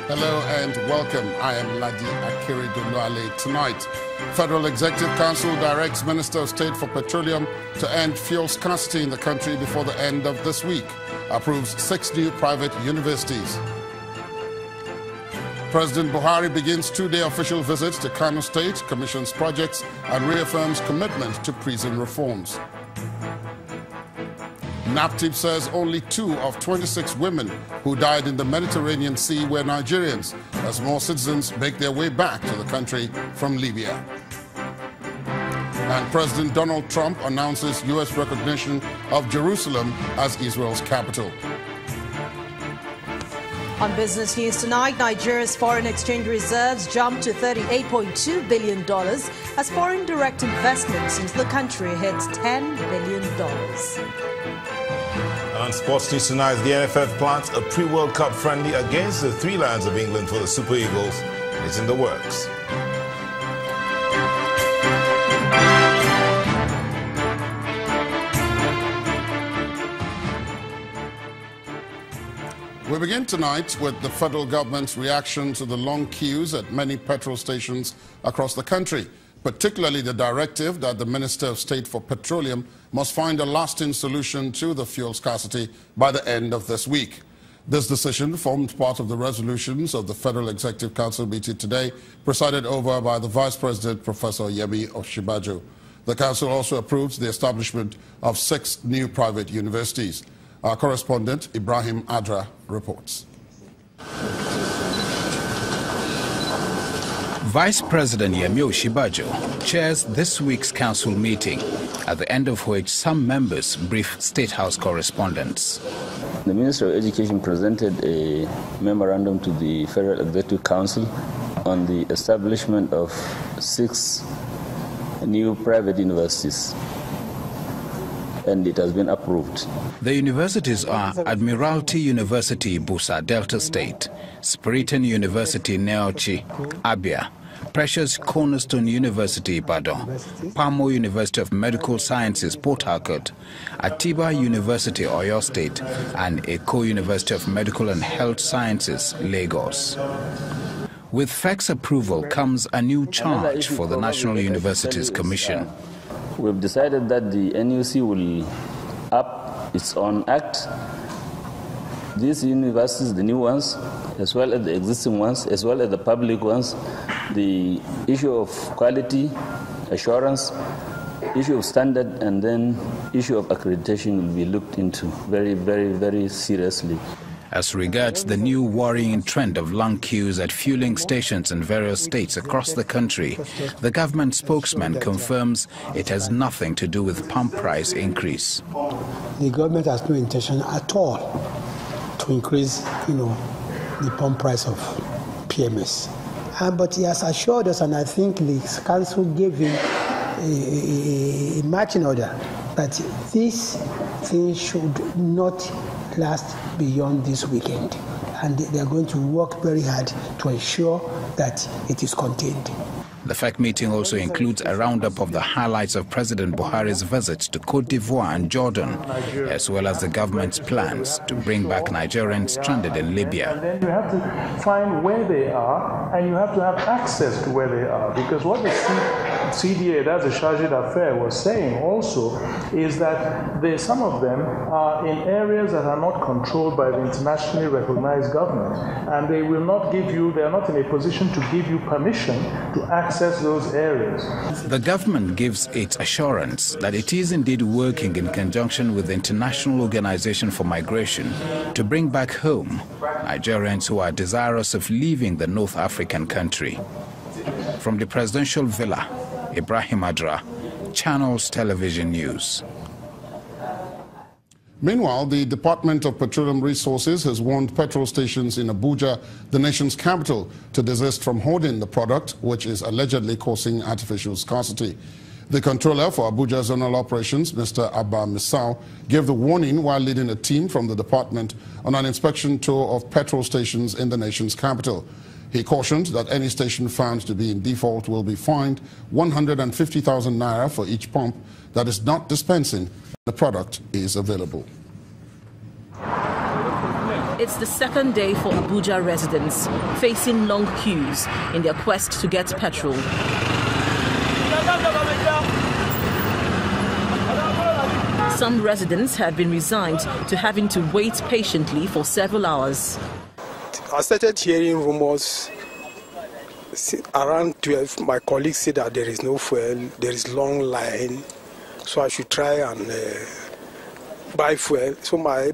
Hello and welcome. I am Ladi Akiridulwale. Tonight, Federal Executive Council directs Minister of State for Petroleum to end fuel scarcity in the country before the end of this week. Approves 6 new private universities. President Buhari begins 2-day official visit to Kano State, commissions projects and reaffirms commitment to prison reforms. NAPTIP says only 2 of 26 women who died in the Mediterranean Sea were Nigerians, as more citizens make their way back to the country from Libya. And President Donald Trump announces U.S. recognition of Jerusalem as Israel's capital. On business news tonight, Nigeria's foreign exchange reserves jumped to $38.2 billion as foreign direct investments into the country hits $10 billion. On sports news tonight, the NFF plans a pre-World Cup friendly against the 3 Lions of England for the Super Eagles. It's in the works. We begin tonight with the federal government's reaction to the long queues at many petrol stations across the country, particularly the directive that the Minister of State for Petroleum must find a lasting solution to the fuel scarcity by the end of this week. This decision formed part of the resolutions of the Federal Executive Council meeting today, presided over by the Vice President, Professor Yemi Osinbajo. The Council also approves the establishment of 6 new private universities. Our correspondent, Ibrahim Adra, reports. Vice President Yemi Osinbajo chairs this week's council meeting, at the end of which some members brief State House correspondents. The Minister of Education presented a memorandum to the Federal Executive Council on the establishment of 6 new private universities, and it has been approved. The universities are Admiralty University, Busa, Delta State, Spiritan University, Neochi, Abia, Precious Cornerstone University, Ibadan, Pamo University of Medical Sciences, Port Harcourt, Atiba University, Oyo State, and Eko University of Medical and Health Sciences, Lagos. With FEC's approval comes a new charge for the National Universities Commission. We've decided that the NUC will up its own act. These universities, the new ones, as well as the existing ones, as well as the public ones, the issue of quality assurance, issue of standard, and then issue of accreditation will be looked into very, very, very seriously. As regards the new worrying trend of long queues at fueling stations in various states across the country, the government spokesman confirms it has nothing to do with pump price increase. The government has no intention at all to increase, the pump price of PMS. But he has assured us, and I think the council gave him a marching order, that this thing should not last beyond this weekend, and they are going to work very hard to ensure that it is contained. The FEC meeting also includes a roundup of the highlights of President Buhari's visits to Cote d'Ivoire and Jordan, as well as the government's plans to bring back Nigerians stranded in Libya. And then you have to find where they are, and you have to have access to where they are, because what the CDA, that's the Chargé d'Affaires, was saying also is that some of them are in areas that are not controlled by the internationally recognized government, and they are not in a position to give you permission to access those areas. The government gives its assurance that it is indeed working in conjunction with the International Organization for Migration to bring back home Nigerians who are desirous of leaving the North African country. From the presidential villa, Ibrahim Adra, Channels Television News. Meanwhile, the Department of Petroleum Resources has warned petrol stations in Abuja, the nation's capital, to desist from hoarding the product, which is allegedly causing artificial scarcity. The controller for Abuja Zonal Operations, Mr. Abba Misau, gave the warning while leading a team from the department on an inspection tour of petrol stations in the nation's capital. He cautioned that any station found to be in default will be fined 150,000 naira for each pump that is not dispensing the product is available. It's the second day for Abuja residents facing long queues in their quest to get petrol. Some residents have been resigned to having to wait patiently for several hours. I started hearing rumors around 12. My colleagues said that there is no fuel, there is long line, so I should try and buy fuel. So my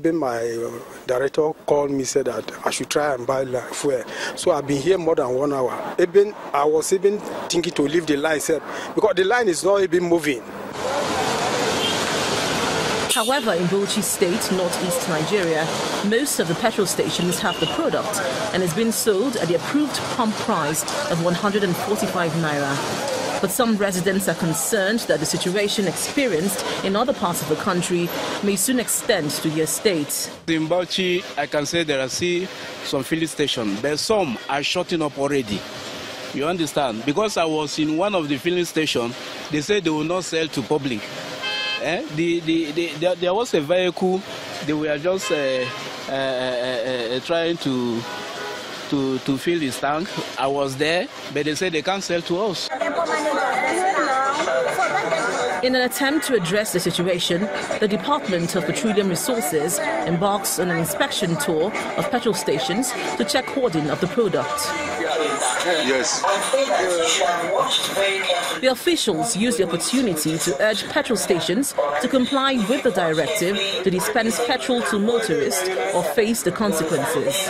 director called me, said that I should try and buy fuel. So I've been here more than 1 hour. I was even thinking to leave the line, because the line is not even moving. However, in Bauchi State, northeast Nigeria, most of the petrol stations have the product and is being sold at the approved pump price of 145 naira. But some residents are concerned that the situation experienced in other parts of the country may soon extend to their state. In Bauchi, I can say there are some filling stations, but some are shutting up already. You understand? Because I was in one of the filling stations, they said they will not sell to public. There was a vehicle, they were just trying to fill his tank. I was there, but they said they can't sell to us. In an attempt to address the situation, the Department of Petroleum Resources embarks on an inspection tour of petrol stations to check hoarding of the product. Yes. The officials use the opportunity to urge petrol stations to comply with the directive to dispense petrol to motorists or face the consequences.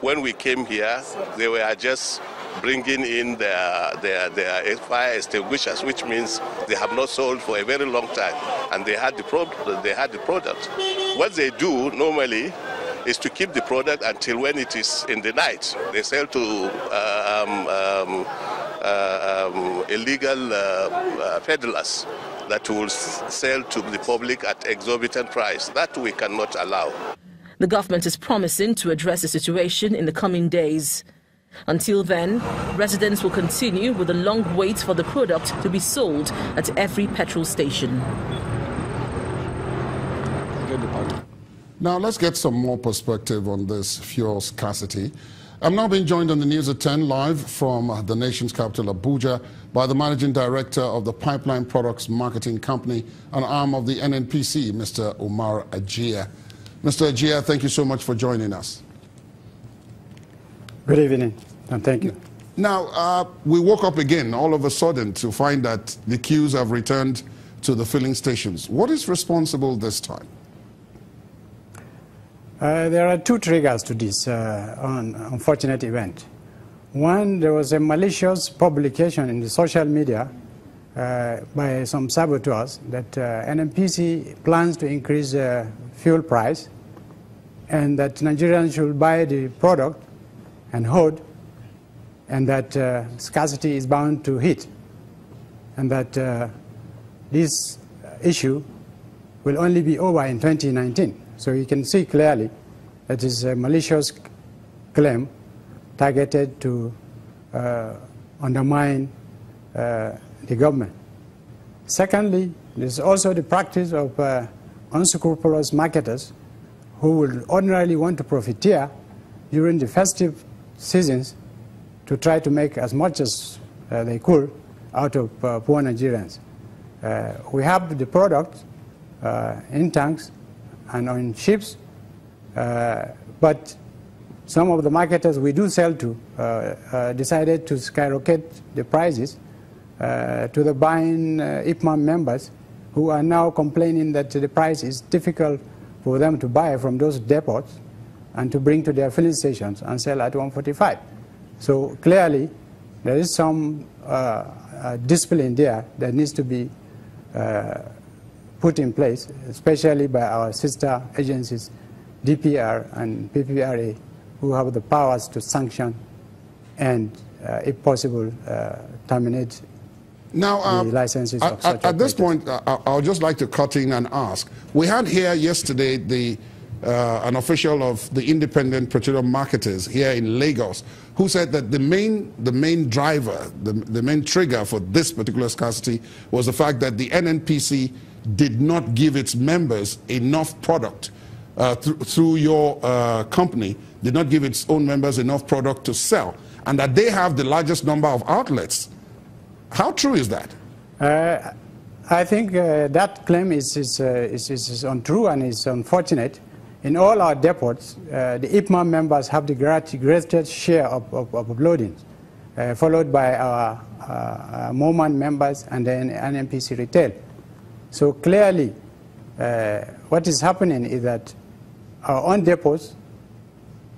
When we came here, they were just bringing in their fire extinguishers, which means they have not sold for a very long time, and they had the product. What they do normally is to keep the product until when it is in the night. They sell to illegal peddlers that will sell to the public at exorbitant price. That we cannot allow. The government is promising to address the situation in the coming days. Until then, residents will continue with the long wait for the product to be sold at every petrol station. Now let's get some more perspective on this fuel scarcity. I'm now being joined on the News at 10 live from the nation's capital, Abuja, by the Managing Director of the Pipeline Products Marketing Company, an arm of the NNPC, Mr. Umar Ajia. Mr. Ajia, thank you so much for joining us. Good evening, and thank you. Now, we woke up again all of a sudden to find that the queues have returned to the filling stations. What is responsible this time? There are two triggers to this unfortunate event. One, there was a malicious publication in the social media by some saboteurs that NNPC plans to increase the fuel price and that Nigerians should buy the product and hoard, and that scarcity is bound to hit, and that this issue will only be over in 2019. So you can see clearly that is a malicious claim targeted to undermine the government. Secondly, there's also the practice of unscrupulous marketers who will ordinarily want to profiteer during the festive seasons to try to make as much as they could out of poor Nigerians. We have the product in tanks and on ships, but some of the marketers we do sell to decided to skyrocket the prices to the buying IPMA members, who are now complaining that the price is difficult for them to buy from those depots and to bring to their filling stations and sell at 145. So clearly, there is some discipline there that needs to be put in place, especially by our sister agencies, DPR and PPRA, who have the powers to sanction and, if possible, terminate the licenses of such at this point, I would just like to cut in and ask. We had here yesterday an official of the independent petroleum marketers here in Lagos, who said that the main driver, the main trigger for this particular scarcity was the fact that the NNPC did not give its members enough product through your company did not give its own members enough product to sell, and that they have the largest number of outlets. How true is that? I think that claim is untrue and is unfortunate. In all our depots, the IPMA members have the greatest share of loading, followed by our MOMAN members and then NNPC retail. So clearly, what is happening is that our own depots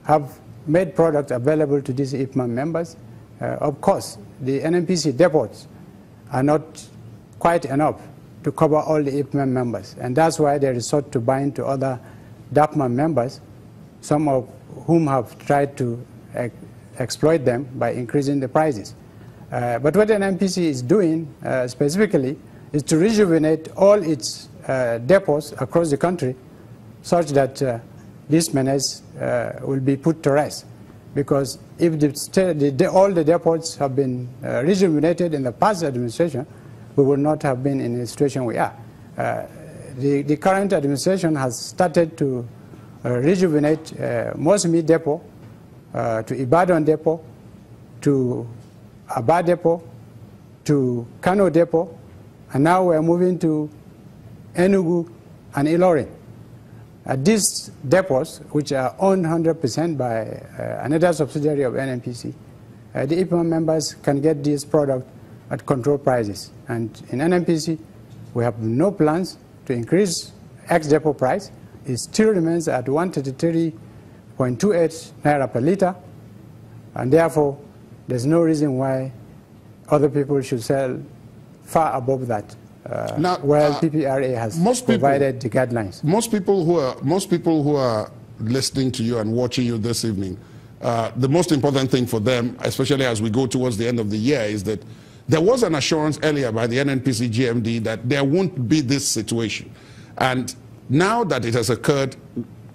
have made products available to these IPMA members. Of course, the NNPC depots are not quite enough to cover all the IPMA members, and that's why they resort to buying to other DAPMA members, some of whom have tried to exploit them by increasing the prices. But what NNPC is doing specifically is to rejuvenate all its depots across the country such that this menace will be put to rest. Because if all the depots have been rejuvenated in the past administration, we would not have been in the situation we are. The current administration has started to rejuvenate Mosmi Depot, to Ibadan Depot, to Aba Depot, to Kano Depot, and now we're moving to Enugu and Ilorin. These depots, which are owned 100% by another subsidiary of NNPC, the IPMA members can get this product at controlled prices. And in NNPC, we have no plans to increase ex-depot price. It still remains at 133.28 naira per liter, and therefore there's no reason why other people should sell far above that. PPRA has provided the guidelines. Most people who are listening to you and watching you this evening, the most important thing for them, especially as we go towards the end of the year, is that there was an assurance earlier by the NNPC GMD that there won't be this situation. And now that it has occurred,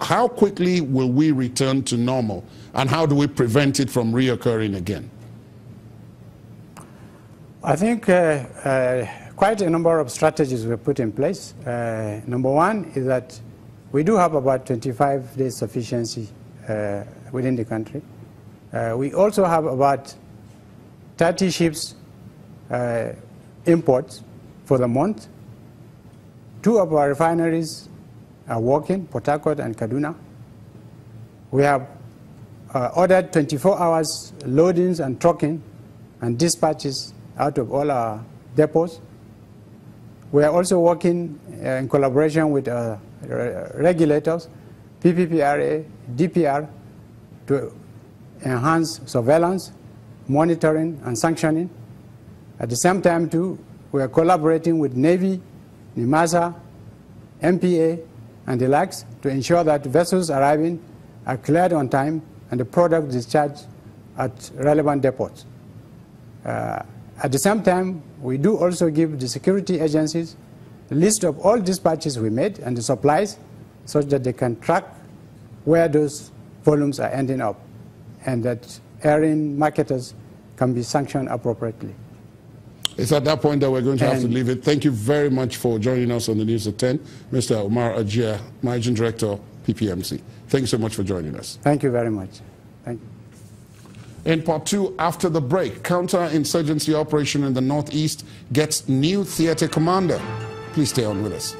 how quickly will we return to normal? And how do we prevent it from reoccurring again? I think quite a number of strategies were put in place. Number one is that we do have about 25 days sufficiency within the country. We also have about 30 ships imports for the month. 2 of our refineries are working, Port Harcourt and Kaduna. We have ordered 24 hours loadings and trucking and dispatches out of all our depots. We are also working in collaboration with regulators, PPPRA, DPR, to enhance surveillance, monitoring, and sanctioning. At the same time, too, we are collaborating with Navy, NIMASA, MPA, and the likes to ensure that vessels arriving are cleared on time and the product discharged at relevant depots. At the same time, we do also give the security agencies a list of all dispatches we made and the supplies so that they can track where those volumes are ending up and that erring marketers can be sanctioned appropriately. It's at that point that we're going to have to leave it. Thank you very much for joining us on the News at 10. Mr. Umar Ajia, Managing Director, PPMC. Thank you so much for joining us. Thank you very much. Thank you. In part 2, after the break, counter-insurgency operation in the northeast gets new theater commander. Please stay on with us.